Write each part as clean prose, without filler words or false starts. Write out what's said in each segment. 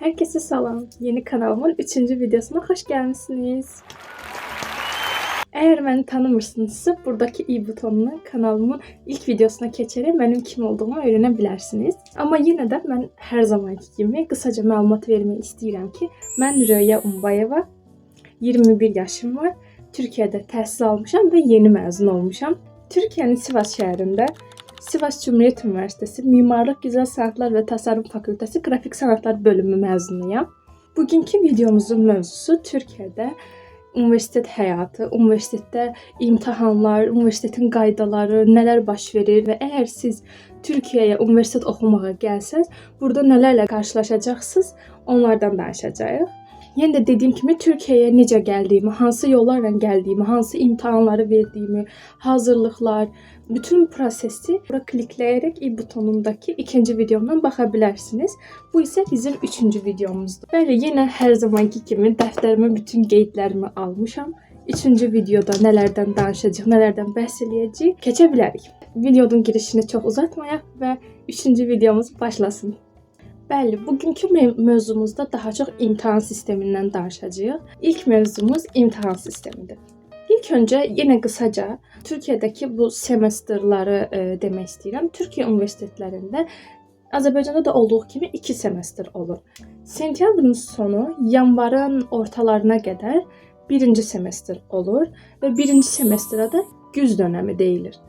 Herkese salam. Yeni kanalımın 3. videosuna hoş gelmişsiniz. Eğer beni tanımırsınızsa buradaki i butonuna kanalımın ilk videosuna keçerek benim kim olduğumu öğrenebilirsiniz. Ama yine de ben her zamanki gibi kısaca məlumat vermek istedim ki ben Röya Umbayeva, 21 yaşım var. Türkiye'de təhsil almışam ve yeni mezun olmuşam. Türkiye'nin Sivas şehrində Sivas Cumhuriyet Üniversitesi Mimarlıq, Güzel Sanatlar ve Tasarım Fakültesi Grafik Sanatlar bölümü mezunuyam. Bugünkü videomuzun mövzusu Türkiye'de universitet həyatı, universitetdə imtahanlar, universitetin qaydaları, nələr baş verir və əgər siz Türkiyəyə universitet oxumağa gəlsəz, burada nələrlə qarşılaşacaqsınız, onlardan danışacağıq. Yenə də dediyim kimi Türkiyəyə necə gəldiyimi, hansı yollarla gəldiyimi, hansı imtahanları verdiyimi, hazırlıqlar, bütün prosesi bura klikləyərək i butonundakı ikinci videomdan baxa bilərsiniz. Bu isə bizim 3-cü videomuzdur. Bəli, yenə hər zamanki kimi dəftərimə bütün qeydlərimi almışam. 3-cü videoda nələrdən danışacağıq, nələrdən bəhs eləyəcəyik, keçə bilərik. Videonun girişini çox uzatmayaq və 3-cü videomuz başlasın. Bəli, bugünkü mövzumuzda daha çox imtahan sistemindən danışacağıq. İlk mövzumuz imtahan sistemidir. İlk öncə yenə qısaca Türkiyədəki bu semestrları demək istəyirəm. Türkiyə universitetlərində Azərbaycanda da olduğu kimi 2 semestr olur. Sentyabrın sonu, yanvarın ortalarına qədər 1-ci semestr olur və 1-ci semestrə də güz dönəmi deyilir.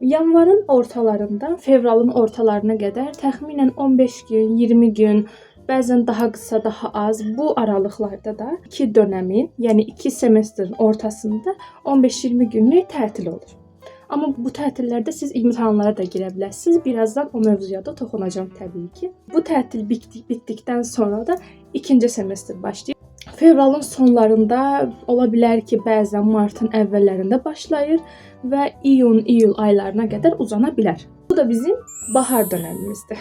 Yanvarın ortalarından fevralın ortalarına qədər təxminən 15 gün, 20 gün, bəzən daha qısa, daha az bu aralıqlarda da 2 dönəmin, yəni 2 semestrin ortasında 15-20 günlük tətil olur. Amma bu tətillərdə siz imtahanlara da girə bilərsiniz. Birazdan o mövzuya da toxunacağam təbii ki. Bu tətil bitdikdən sonra da 2-ci semestr başlayır. Fevralın sonlarında ola bilər ki, bəzən martın əvvəllərində başlayır və iyun-iyul aylarına qədər uzana bilər. Bu da bizim bahar dönəmimizdir.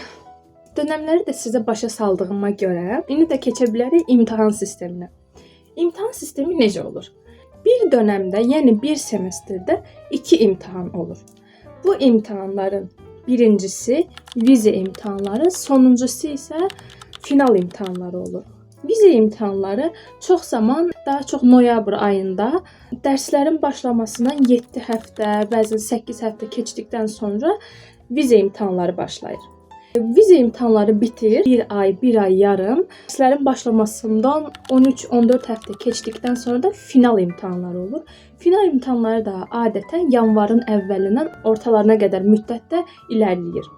Dönəmləri də sizə başa saldığıma görə indi də keçə bilərik imtahan sisteminə. İmtahan sistemi necə olur? Bir dönəmdə, yəni bir semestrdə 2 imtahan olur. Bu imtahanların birincisi vize imtahanları, sonuncusu isə final imtahanları olur. Vize imtahanları çox zaman, daha çox noyabr ayında dərslərin başlamasından 7 həftə, bəzən 8 həftə keçdikdən sonra vize imtahanları başlayır. Vize imtahanları bitir, 1 ay yarım. Dərslərin başlamasından 13-14 həftə keçdikdən sonra da final imtahanları olur. Final imtahanları da adətən yanvarın əvvəlindən ortalarına qədər müddətdə irəliləyir.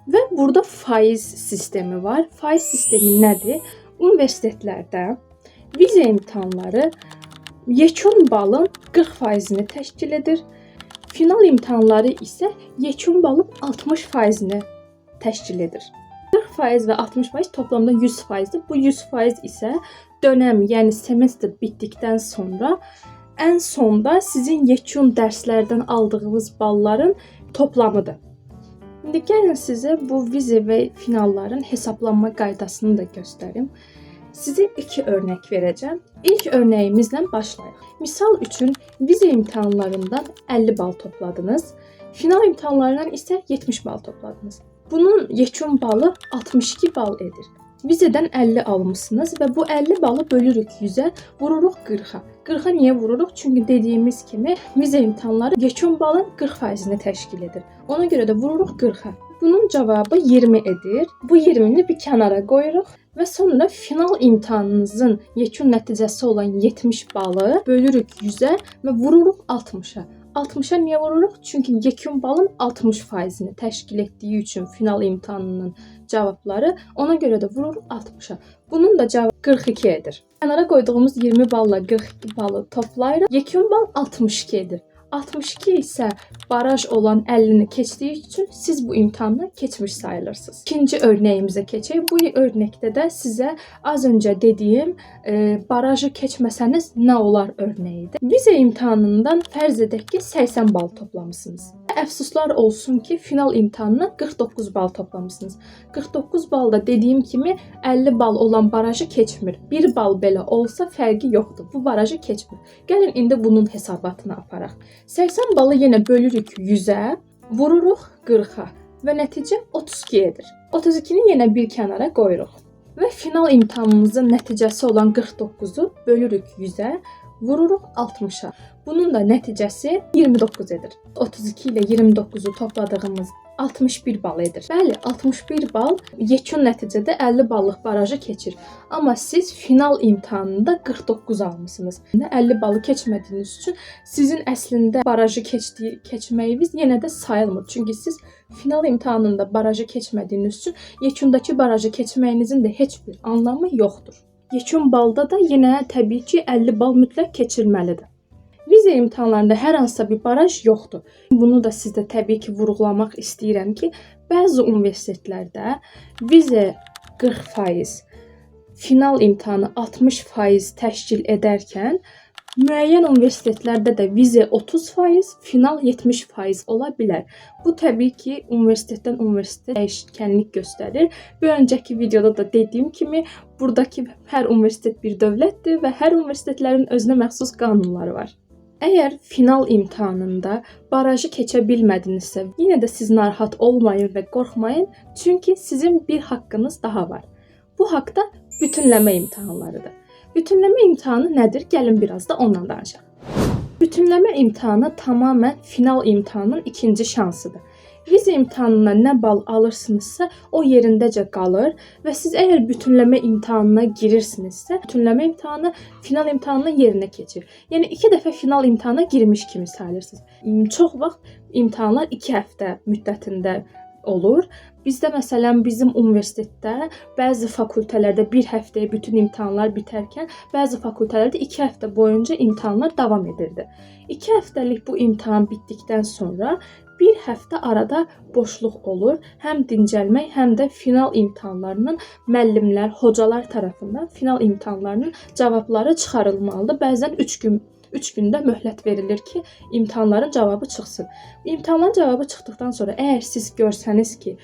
Və burada faiz sistemi var. Faiz sistemi nədir? Universitetlərdə vize imtahanları yekun balın 40%-ni təşkil edir. Final imtahanları isə yekun balın 60%-ni təşkil edir. 40% və 60% toplamda 100%-dir. Bu 100% isə dönəm, yəni semestr bitdikdən sonra ən sonda sizin yekun dərslərdən aldığınız balların toplamıdır. İndi gəlin sizə bu vize və finalların hesablanma qaydasını da göstərim. Sizə 2 örnək verəcəm. İlk örnəyimizlə başlayaq. Misal üçün vize imtahanlarından 50 bal topladınız. Final imtahanlarından isə 70 bal topladınız. Bunun yekun balı 62 bal edir. Vizədən 50 almışsınız və bu 50 balı bölürük 100-ə, vururuq 40-a. 40-a niyə vururuq? Çünki dediyimiz kimi vize imtahanları yekun balın 40%-ni təşkil edir. Ona görə də vururuq 40-a. Bunun cavabı 20 edir. Bu 20-ni bir kənara qoyuruq və sonra final imtahanınızın yekun nəticəsi olan 70 balı bölürük 100-ə və vururuq 60-a. 60-a niyə vururuq? Çünki yekun balın 60%-ni təşkil etdiyi üçün final imtahanının cavabları, ona görə də vururuq 60-a. Bunun da cavabı 42 edir. Kənara qoyduğumuz 20 balla 42 balı toplayırıq. Yekun bal 62 edir. 62 isə baraj olan 50-ni keçdiyi üçün siz bu imtahanı keçmiş sayılırsınız. İkinci örnəyimizə keçək. Bu örnəkdə də sizə az öncə dediyim barajı keçməsəniz nə olar örnəyidir. Vize imtahanından fərz edək ki, 80 bal toplamısınız. Əfsuslar olsun ki, final imtahanına 49 bal toplamısınız. 49 balda dediyim kimi 50 bal olan barajı keçmir. 1 bal belə olsa fərqi yoxdur. Bu barajı keçmir. Gəlin indi bunun hesabatını aparaq. 80 balı yenə bölürük 100-ə, vururuq 40-a və nəticə 32 edir. 32-ni yenə bir kənara qoyuruq. Və final imtahanımızın nəticəsi olan 49-u bölürük 100-ə, vururuq 60-a. Bunun da nəticəsi 29 edir. 32 ilə 29-u topladığımız 61 bal edir. Bəli, 61 bal yekun nəticədə 50 ballıq barajı keçir. Amma siz final imtahanında 49 almısınız. 50 balı keçmədiyiniz üçün sizin əslində barajı keçməyiniz yenə də sayılmır. Çünki siz final imtahanında barajı keçmədiyiniz üçün yekundakı barajı keçməyinizin də heç bir anlamı yoxdur. Yekun balda da yenə təbii ki 50 bal mütləq keçirməlidir. Vize imtahanlarında hər hansısa bir baraj yoxdur. Bunu da sizdə təbii ki vurğulamaq istəyirəm ki, bəzi universitetlərdə vize 40%, final imtahanı 60% təşkil edərkən, müəyyən universitetlərdə də vize 30%, final 70% ola bilər. Bu təbii ki universitetdən universitetə dəyişkənlik göstərir. Bir öncəki videoda da dediyim kimi, buradakı hər universitet bir dövlətdir və hər universitetlərin özünə məxsus qanunları var. Əgər final imtahanında barajı keçə bilmədinizsə, yenə də siz narahat olmayın və qorxmayın, çünki sizin bir haqqınız daha var. Bu haqq da bütünləmə imtahanlarıdır. Bütünləmə imtahanı nədir? Gəlin biraz da ondan danışaq. Bütünləmə imtahanı tamamilə final imtahanının ikinci şansıdır. Vize imtahanına nə bal alırsınızsa, o yerindəcə qalır və siz əgər bütünləmə imtahanına girirsinizsə, bütünləmə imtahanı final imtahanının yerinə keçir. Yəni 2 dəfə final imtahanına girmiş kimi sayılırsınız. Çox vaxt imtahanlar 2 həftə müddətində olur. Bizdə məsələn bizim universitetdə bəzi fakültələrdə 1 həftəyə bütün imtahanlar bitərkən, bəzi fakültələrdə 2 həftə boyunca imtahanlar davam edirdi. 2 həftəlik bu imtahan bitdikdən sonra 1 həftə arada boşluq olur. Həm dincəlmək, həm də final imtahanlarının müəllimlər, hocalar tərəfindən final imtahanlarının cavabları çıxarılmalıdır. Bəzən 3 gündə möhlət verilir ki, imtahanların cavabı çıxsın. İmtahanların cavabı çıxdıqdan sonra əgər siz görsəniz ki,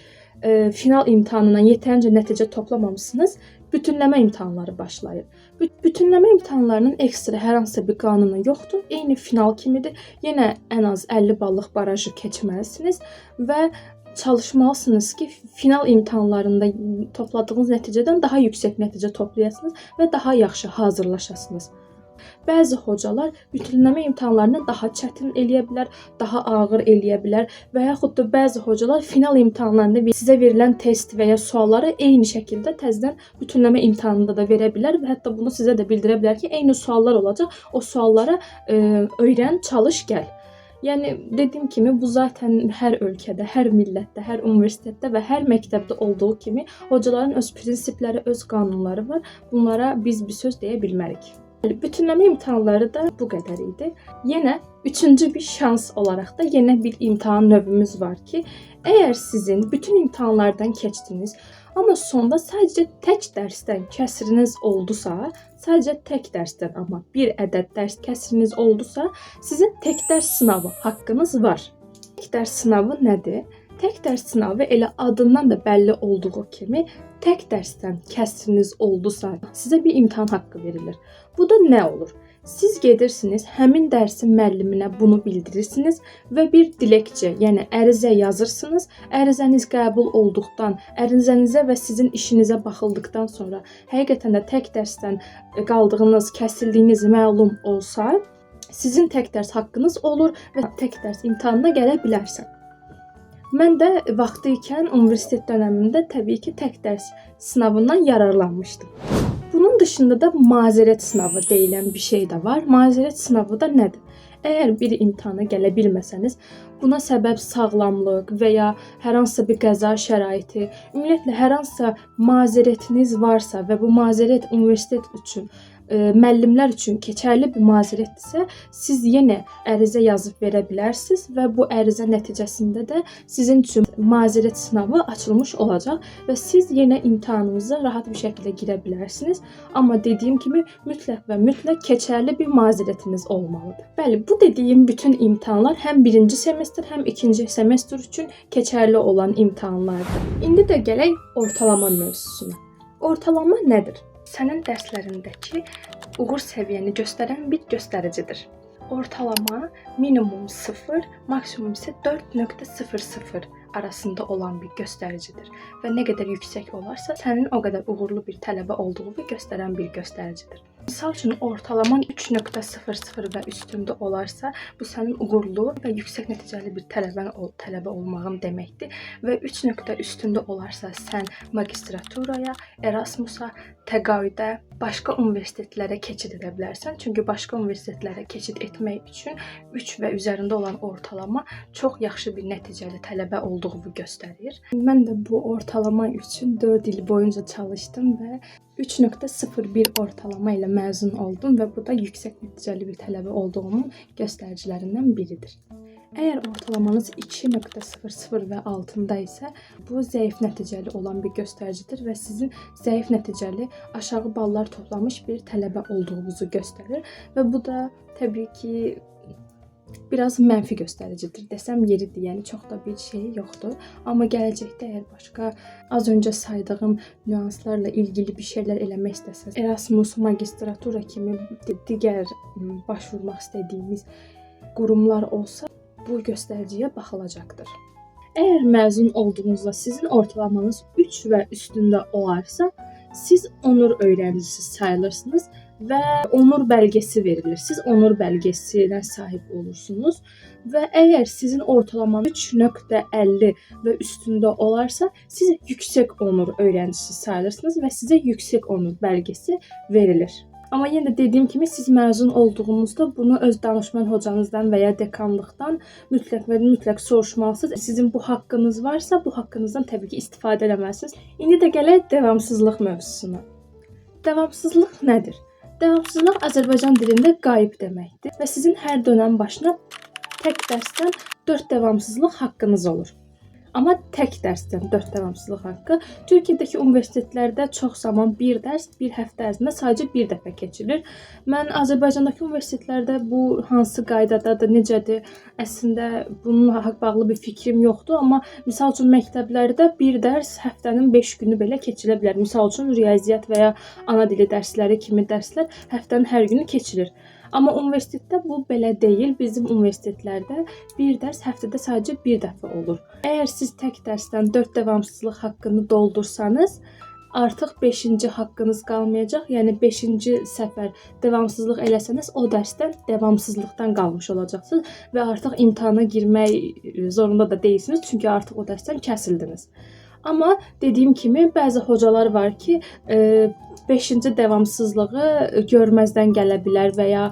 final imtahanından yetərincə nəticə toplamamısınız, bütünləmə imtahanları başlayır. Bütünləmə imtahanlarının ekstra hər hansı bir qanunu yoxdur. Eyni final kimidir. Yenə ən az 50 ballıq barajı keçməlisiniz və çalışmalısınız ki, final imtahanlarında topladığınız nəticədən daha yüksək nəticə toplayasınız və daha yaxşı hazırlaşasınız. Bəzi hocalar bütünləmə imtahanlarını daha çətin eləyə bilər, daha ağır eləyə bilər və yaxud da bəzi hocalar final imtahanlarında sizə verilən test və ya sualları eyni şəkildə təzədən bütünləmə imtahanında da verə bilər və hətta bunu sizə də bildirə bilər ki, eyni suallar olacaq, o suallara öyrən, çalış, gəl. Yəni dediyim kimi bu zaten hər ölkədə, hər millətdə, hər universitetdə və hər məktəbdə olduğu kimi hocaların öz prinsipləri, öz qanunları var. Bunlara biz bir söz deyə bilmərik. Bütünləmə imtahanları da bu qədər idi. Yenə üçüncü bir şans olaraq da yenə bir imtahan növümüz var ki, əgər sizin bütün imtahanlardan keçdiniz, amma sonda sadəcə tək dərsdən kəsiriniz oldusa, sadəcə tək dərsdən amma bir ədəd dərs kəsiriniz oldusa, sizin tək dərs sınavı haqqınız var. Tək dərs sınavı nədir? Tək dərs sınavı elə adından da bəlli olduğu kimi tək dərsdən kəsiriniz oldusa, sizə bir imtahan haqqı verilir. Bu da nə olur? Siz gedirsiniz, həmin dərsin müəlliminə bunu bildirirsiniz və bir diləkçə, yəni ərizə yazırsınız. Ərizəniz qəbul olduqdan, ərizənizə və sizin işinizə baxıldıqdan sonra həqiqətən də tək dərsdən qaldığınız, kəsildiyiniz məlum olsa, sizin tək dərs haqqınız olur və tək dərs imtahanına gələ bilərsən. Mən də vaxtı ikən universitet dönəmində təbii ki, tək dərs sınavından yararlanmışdım. Bunun dışında da mazərət sınavı deyilən bir şey də var. Mazərət sınavı da nədir? Əgər bir imtahana gələ bilməsəniz, buna səbəb sağlamlıq və ya hər hansısa bir qəza şəraiti, ümumiyyətlə hər hansısa mazərətiniz varsa və bu mazərət universitet üçün, müəllimlər üçün keçərli bir mazərətdirsə, siz yenə ərizə yazıb verə bilərsiniz və bu ərizə nəticəsində də sizin üçün mazərət sınavı açılmış olacaq və siz yenə imtahanınıza rahat bir şəkildə girə bilərsiniz. Amma dediyim kimi mütləq və mütləq keçərli bir mazərətiniz olmalıdır. Bəli, bu dediyim bütün imtahanlar həm birinci semestr, həm ikinci semestr üçün keçərli olan imtahanlardır. İndi də gələk ortalama mövzusuna. Ortalama nədir? Sənin dərslərindəki uğur səviyyəni göstərən bir göstəricidir. Ortalama minimum 0, maksimum isə 4.00 arasında olan bir göstəricidir və nə qədər yüksək olarsa, sənin o qədər uğurlu bir tələbə olduğunu göstərən bir göstəricidir. Misal üçün, ortalaman 3.00 və üstündə olarsa, bu sənin uğurlu və yüksək nəticəli bir tələbə olmağın deməkdir. Və 3 üstündə olarsa, sən magistraturaya, Erasmusa, təqaüdə, başqa universitetlərə keçid edə bilərsən. Çünki başqa universitetlərə keçid etmək üçün 3 və üzərində olan ortalama çox yaxşı bir nəticəli tələbə olduğunu göstərir. Mən də bu ortalama üçün 4 il boyunca çalışdım və 3.01 ortalama ilə məzun oldum və bu da yüksək nəticəli bir tələbə olduğumun göstəricilərindən biridir. Əgər ortalamanız 2.00 və altında isə, bu zəif nəticəli olan bir göstəricidir və sizin zəif nəticəli, aşağı ballar toplamış bir tələbə olduğunuzu göstərir və bu da təbii ki, biraz mənfi göstəricidir desəm yeridir, yəni çox da bir şey yoxdur. Amma gələcəkdə əgər başqa az öncə saydığım nüanslarla ilgili bir şeylər eləmək istəsəz, Erasmus, magistratura kimi digər başvurmaq istədiyimiz qurumlar olsa, bu göstəriciyə baxılacaqdır. Əgər məzun olduğunuzda sizin ortalamanız 3 və üstündə olarsa, siz onur öyrəncisi sayılırsınız və onur bəlgəsi verilir. Siz onur bəlgəsinə sahib olursunuz və əgər sizin ortalamanız 3.50 və üstündə olarsa, siz yüksək onur öyrəncisi sayılırsınız və sizə yüksək onur bəlgəsi verilir. Amma yenə də dediyim kimi, siz məzun olduğunuzda bunu öz danışman hocanızdan və ya dekanlıqdan mütləq soruşmalısınız. Sizin bu haqqınız varsa, bu haqqınızdan təbii ki, istifadə etməlisiniz. İndi də gələk davamsızlıq mövzusuna. Davamsızlıq nədir? Davamsızlıq Azərbaycan dilində qayıb deməkdir və sizin hər dönəm başına tək dərsdən 4 davamsızlıq haqqınız olur. Amma tək dərsdən 4 davamsızlıq haqqı. Türkiyədəki universitetlərdə çox zaman bir dərs, bir həftə ərzində sadəcə bir dəfə keçilir. Mən Azərbaycandakı universitetlərdə bu hansı qaydadadır, necədir, əslində bununla bağlı bir fikrim yoxdur. Amma misal üçün məktəblərdə bir dərs həftənin 5 günü belə keçilə bilər. Misal üçün riyaziyyat və ya ana dili dərsləri kimi dərslər həftənin hər günü keçilir. Amma universitetdə bu belə deyil. Bizim universitetlərdə bir dərs həftədə sadəcə bir dəfə olur. Əgər siz tək dərsdən 4 davamsızlıq haqqını doldursanız, artıq 5-ci haqqınız qalmayacaq. Yəni 5-ci səfər davamsızlıq eləsəniz, o dərsdən davamsızlıqdan qalmış olacaqsınız və artıq imtahana girmək zorunda da deyilsiniz, çünki artıq o dərsdən kəsildiniz. Amma dediyim kimi, bəzi hocalar var ki, 5-ci davamsızlığı görməzdən gələ bilər və ya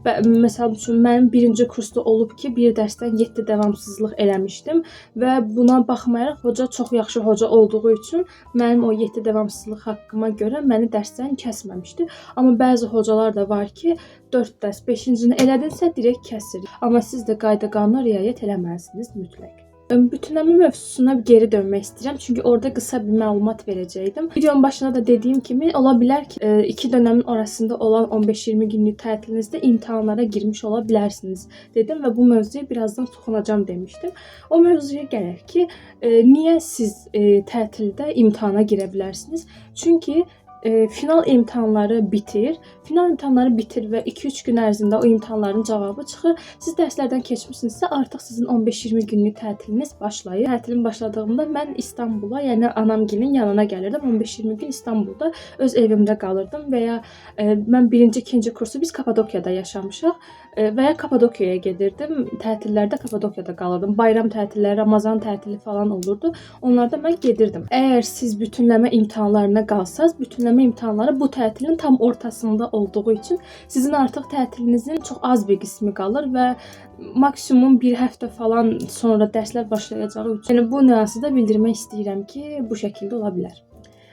məsəl üçün mənim 1-ci kursda olub ki, bir dərsdən 7 davamsızlıq eləmişdim və buna baxmayaraq hoca çox yaxşı hoca olduğu üçün mənim o 7 davamsızlıq haqqıma görə məni dərsdən kəsməmişdi. Amma bəzi hocalar da var ki, 4 dərs 5-cini elədinsə direkt kəsir. Amma siz də qayda-qanuna riayət eləməlisiniz mütləq. Bütünləmə mövzusuna geri dönmək istəyirəm, çünki orada qısa bir məlumat verəcəkdim. Videonun başında da dediyim kimi, ola bilər ki, iki dönəmin arasında olan 15-20 günlük tətilinizdə imtahanlara girmiş ola bilərsiniz dedim və bu mövzuya birazdan toxunacağam demişdim. O mövzuya gələk ki, niyə siz tətildə imtahana girə bilərsiniz? Çünki final imtahanları bitir. Final imtahanları bitir və 2-3 gün ərzində o imtahanların cavabı çıxır. Siz dərslərdən keçmişsinizsə, artıq sizin 15-20 günlük tətiliniz başlayır. Tətilim başladığımda mən İstanbula, yəni anamgilin yanına gəlirdim. 15-20 gün İstanbulda öz evimdə qalırdım və ya mən 1-ci, 2-ci kursu biz Kapadokiyada yaşamışıq və ya Kapadokiyaya gedirdim. Tətillərdə Kapadokiyada qalırdım. Bayram tətilləri, Ramazan tətili falan olurdu. Onlarda mən gedirdim. Əgər siz bütünləmə imtahanlarına qalsaz, bütünləmə imtahanları bu tətilin tam ortasında olduğu üçün sizin artıq tətilinizin çox az bir qismi qalır və maksimum bir həftə falan sonra dərslər başlayacağı üçün. Yəni bu nüansı da bildirmək istəyirəm ki, bu şəkildə ola bilər.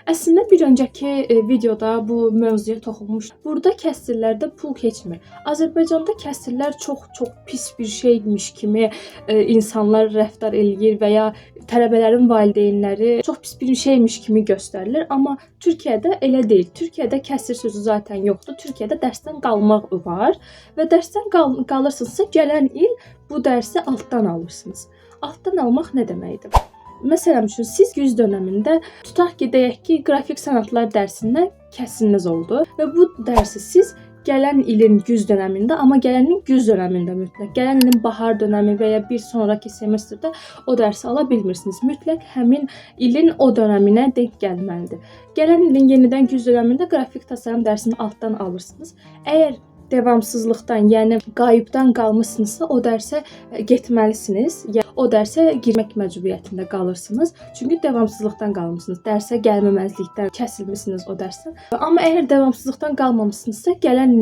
Əslində bir öncəki videoda bu mövzuya toxunmuşdum. Burada kəsrlərdə pul keçmir. Azərbaycanda kəsrlər çox pis bir şeymiş kimi insanlar rəftar eləyir və ya tələbələrin valideynləri çox pis bir şeymiş kimi göstərilir. Amma Türkiyədə elə deyil. Türkiyədə kəsr sözü zaten yoxdur. Türkiyədə dərsdən qalmaq var və dərsdən qalırsınızsa gələn il bu dərsi altdan alırsınız. Altdan almaq nə deməkdir? Məsələn üçün, siz 100 dönəmində tutaq ki, deyək ki, qrafik sənətlər dərsindən kəsriniz oldu və bu dərsi siz gələn ilin güz dönəmində, amma gələn ilin güz dönəmində mütləq. Gələn ilin bahar dönəmi və ya bir sonraki semestrdə o dərsi ala bilmirsiniz. Mütləq həmin ilin o dönəminə denk gəlməlidir. Gələn ilin yenidən güz dönəmində qrafik təsəvvür dərsini altdan alırsınız. Əgər davamsızlıqdan, yəni qayıbdan qalmısınızsa, o dərsə getməlisiniz. Yəni o dərsə girmək məcburiyyətində qalırsınız. Çünki davamsızlıqdan qalmısınız. Dərsə gəlməməzlikdən kəsilmisiniz o dərsdən. Amma əgər davamsızlıqdan qalmamısınızsa, gələn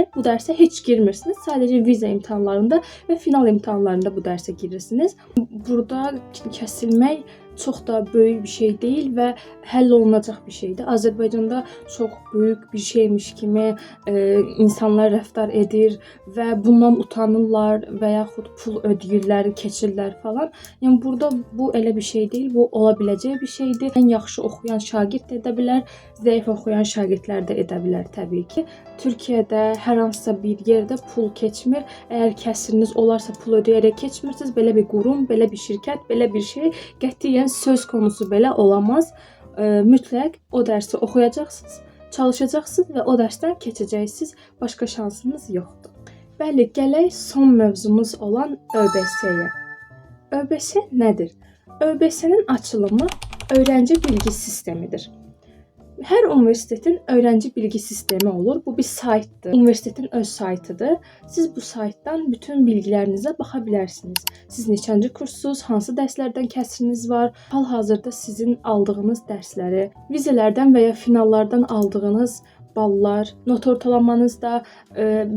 il bu dərsə heç girmirsiniz. Sadəcə viza imtahanlarında və final imtahanlarında bu dərsə girirsiniz. Burada kəsilmək çox da böyük bir şey deyil və həll olunacaq bir şeydir. Azərbaycanda çox böyük bir şeymiş kimi insanlar rəftar edir və bundan utanırlar və yaxud pul ödəyirlər, keçirlər falan. Yəni burada bu elə bir şey deyil, bu ola biləcək bir şeydir. Ən yaxşı oxuyan şagird də edə bilər, zəif oxuyan şagirdlər də edə bilər təbii ki. Türkiyədə hər hansısa bir yerdə pul keçmir. Əgər kəsiriniz olarsa pul ödəyərək keçmirsiniz. Belə bir qurum, belə bir şirkət, belə bir şey qətiyyən söz konusu belə olamaz. Mütləq o dərsi oxuyacaqsınız, çalışacaqsınız və o dərsdən keçəcəksiniz. Başqa şansınız yoxdur. Bəli, gələk son mövzumuz olan ÖBS-yə. ÖBS nədir? ÖBS-nin açılımı öğrenci bilgi sistemidir. Hər universitetin öğrenci bilgi sistemi olur. Bu bir saytdır. Universitetin öz saytıdır. Siz bu saytdan bütün bilgilərinizə baxa bilərsiniz. Siz neçənci kurssuz, hansı dərslərdən kəsiriniz var, hal-hazırda sizin aldığınız dərsləri, vizelərdən və ya finallardan aldığınız ballar, not ortalamanızda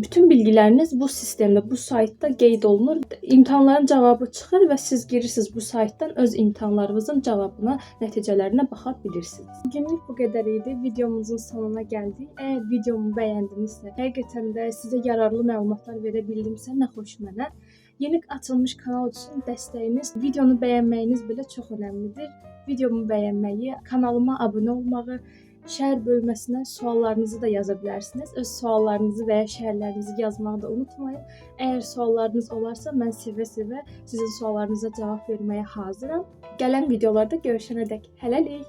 bütün bilgiləriniz bu sistemdə, bu saytda qeyd olunur. İmtahanların cavabı çıxır və siz girirsiniz bu saytdan öz imtahanlarınızın cavabına, nəticələrinə baxa bilirsiniz. Bugünlük bu qədər idi. Videomuzun sonuna gəldik. Əgər videomu bəyəndinizsə, həqiqətən də sizə yararlı məlumatlar verə bildimsə, nə xoş mənə. Yeni açılmış kanal üçün dəstəyiniz, videonu bəyənməyiniz belə çox önəmlidir. Videomu bəyənməyi, kanalıma abunə olmağı, şərh bölməsinə suallarınızı da yaza bilərsiniz. Öz suallarınızı və ya şərhlərinizi yazmağı da unutmayın. Əgər suallarınız olarsa, mən sevə-sevə sizin suallarınıza cavab verməyə hazıram. Gələn videolarda görüşənədək hələlik.